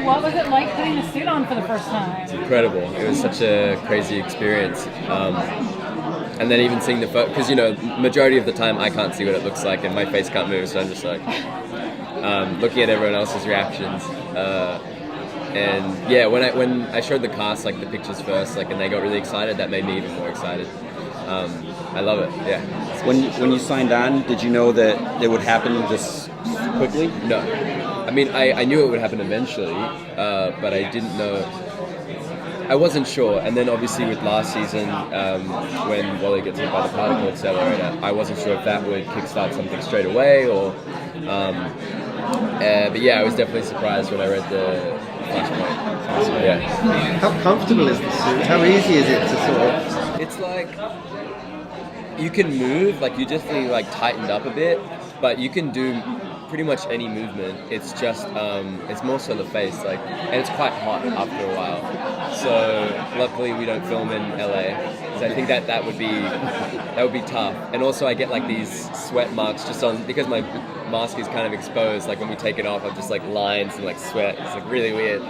what was it like putting the suit on for the first time? It's incredible. It was such a crazy experience. And then even seeing the photo, because majority of the time I can't see what it looks like and my face can't move, so I'm just like looking at everyone else's reactions. And yeah, when I showed the cast like the pictures first, like, and they got really excited, that made me even more excited. I love it. Yeah. When you signed on, did you know that it would happen this quickly? No. I mean, I knew it would happen eventually, but I didn't know. I wasn't sure. And then obviously with last season, when Wally gets hit by the particle accelerator, I wasn't sure if that would kickstart something straight away or. But yeah, I was definitely surprised when I read the Flashpoint. So, yeah. How comfortable is the suit? How easy is it to sort of? It's like you can move, like you definitely like tightened up a bit, but you can do pretty much any movement. It's just it's more so the face, like, and it's quite hot after a while. So luckily we don't film in LA, because I think that would be tough. And also I get like these sweat marks just on, because my mask is kind of exposed. Like when we take it off, I've just like lines and like sweat. It's like really weird,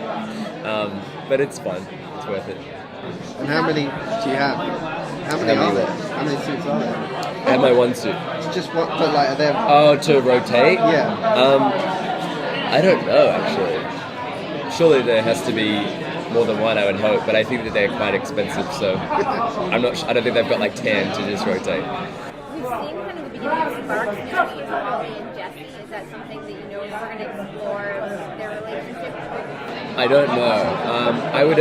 but it's fun. It's worth it. And how many do you have? How many are there? How many suits are there? I have my one suit. Just what? But like, are there? Oh, to rotate? Yeah. I don't know actually. Surely there has to be more than one, I would hope, but I think that they're quite expensive, so I'm not. I don't think they've got like 10 to just rotate. We've seen kind of the beginning of sparks between Wally and Jesse. Is that something that you know we're going to explore their relationship? I don't know. I would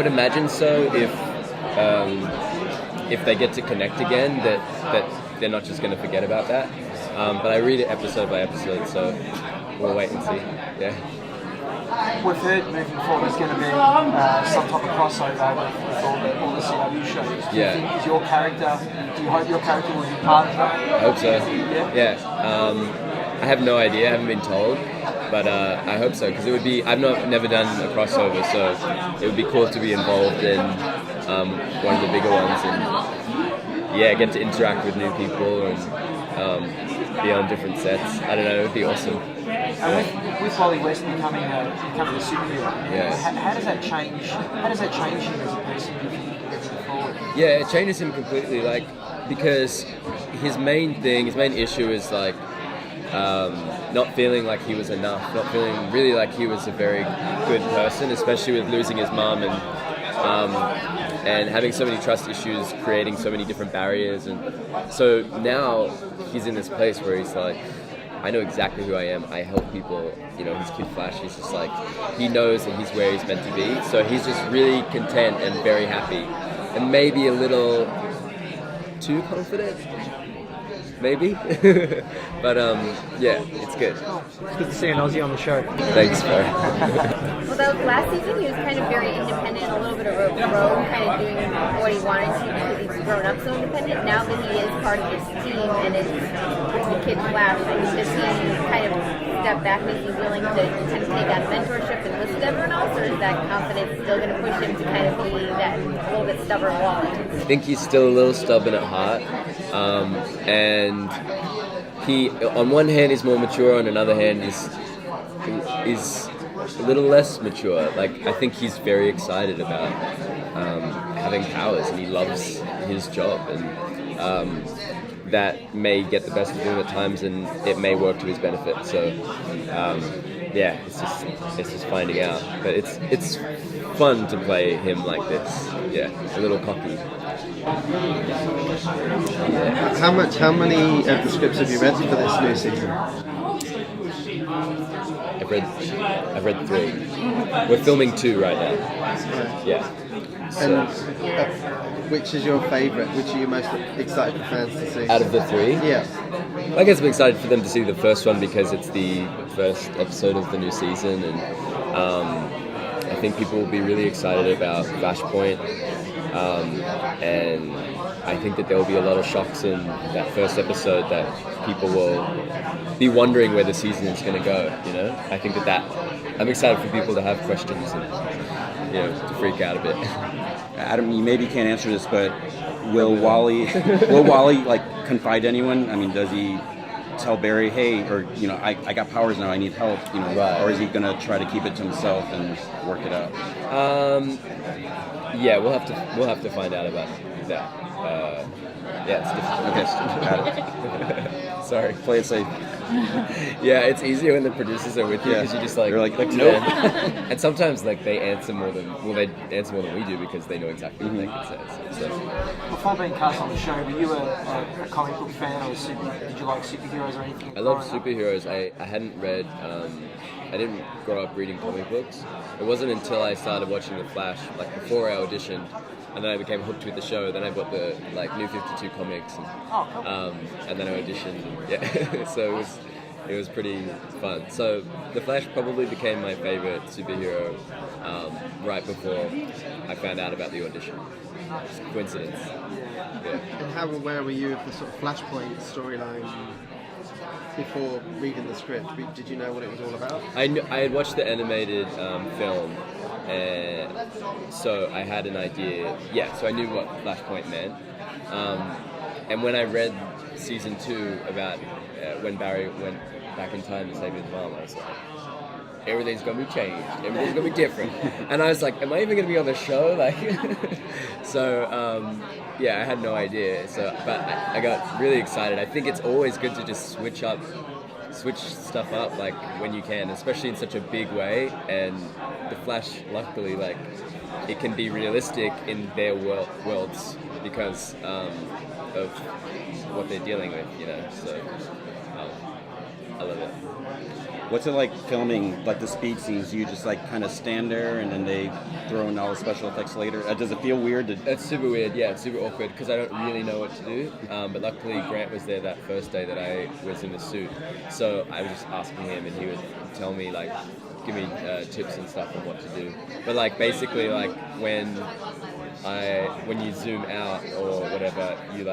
imagine so if they get to connect again, that they're not just going to forget about that. But I read it episode by episode, so we'll wait and see. Yeah. We've heard moving forward there's going to be some type of crossover with all the CW shows. Do you think is your character? Do you hope your character will be part of that? I hope so. Yeah. I have no idea. I haven't been told, but I hope so, because it would be. I've never done a crossover, so it would be cool to be involved in one of the bigger ones, and get to interact with new people and be on different sets. I don't know. It would be awesome. And with Wally West becoming a superhero, how does that change? How does that change him as a person moving forward? Yeah, it changes him completely. Like, because his main issue is like not feeling like he was enough, not feeling really like he was a very good person, especially with losing his mum and having so many trust issues, creating so many different barriers. And so now he's in this place where he's like, I know exactly who I am. I help people. His kid Flash, he's just like, he knows that he's where he's meant to be. So he's just really content and very happy, and maybe a little too confident, maybe. But it's good. It's good to see an Aussie on the show. Thanks, bro. Well, that was last season. He was kind of very independent, a little bit of a rogue, kind of doing what he wanted to because he's grown up so independent. Now that he is part of this team and it's the kid Flash, does he kind of step back? Is he willing to kind of take that mentorship and listen to everyone else, or is that confidence still going to push him to kind of be that little bit stubborn Wally? I think he's still a little stubborn at heart, and he, on one hand, is more mature, on another hand, is a little less mature. Like, I think he's very excited about having powers, and he loves his job, and that may get the best of him at times, and it may work to his benefit. So, it's just finding out. But it's fun to play him like this. Yeah, a little cocky. Yeah. How many of the scripts have you read for this new season? I've read 3. We're filming 2 right now. Yeah. So, and which is your favourite? Which are you most excited for fans to see? Out of the 3? Yeah. I guess I'm excited for them to see the first one because it's the first episode of the new season, and I think people will be really excited about Flashpoint. And I think that there will be a lot of shocks in that first episode that people will be wondering where the season is going to go. I think that I'm excited for people to have questions and to freak out a bit. Adam, you maybe can't answer this, but will Wally like confide to anyone? I mean, does he tell Barry, hey, or I got powers now, I need help, Right. or is he gonna try to keep it to himself and work it out? Yeah, we'll have to find out about that. Yeah, it's difficult. Okay, got it. Sorry. Play it safe. Yeah, it's easier when the producers are with you because you just You're like, look to nope. them. And sometimes they answer more than we do because they know exactly what they can say. So. Before being cast on the show, were you a comic book fan, or did you like superheroes or anything? I love growing up? superheroes. I hadn't read. I didn't grow up reading comic books. It wasn't until I started watching The Flash, before I auditioned, and then I became hooked with the show. Then I bought the New 52 comics, and then I auditioned. Yeah, so it was pretty fun. So The Flash probably became my favorite superhero right before I found out about the audition. It's a coincidence. Yeah. And how aware were you of the sort of Flashpoint storyline before reading the script? Did you know what it was all about? I had watched the animated film, and so I had an idea. Yeah, so I knew what Flashpoint meant. And when I read season 2 about when Barry went back in time to save his mom, I was like, everything's gonna be changed. Everything's gonna be different. And I was like, am I even gonna be on the show? Yeah, I had no idea. But I got really excited. I think it's always good to just switch stuff up when you can, especially in such a big way. And the Flash, luckily, it can be realistic in their worlds because of what they're dealing with, So I love it. What's it like filming the speed scenes? You just kind of stand there and then they throw in all the special effects later? Does it feel weird? It's super weird, yeah, it's super awkward because I don't really know what to do. But luckily Grant was there that first day that I was in the suit. So I was just asking him and he would tell me give me tips and stuff on what to do. But basically when you zoom out or whatever, you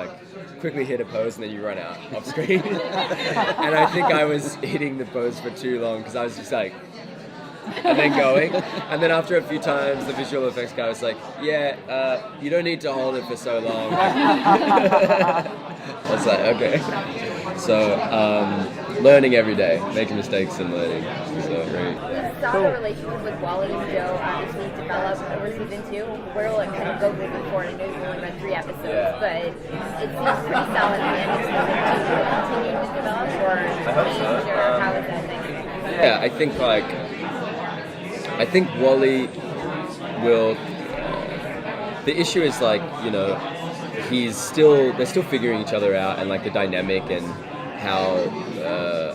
quickly hit a pose and then you run out off screen. And I think I was hitting the pose for too long because I was just and then going. And then after a few times, the visual effects guy was like, yeah, you don't need to hold it for so long. I was like, okay. So, learning every day, making mistakes and learning. So great. We saw the relationship with Wally and Joe obviously develop over season 2. Where will it kind of go moving forward? I know you've only run 3 episodes, but it seems pretty solid at the end of season 2. Will it continue to develop or change, or how is that thing? Yeah, I think Wally will. The issue is they're still figuring each other out and the dynamic and how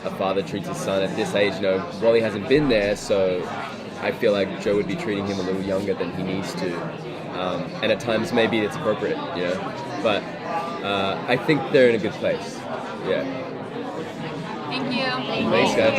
a father treats his son at this age. Wally hasn't been there, so I feel like Joe would be treating him a little younger than he needs to, and at times maybe it's appropriate, But I think they're in a good place. Yeah. Thank you. Thanks, guys.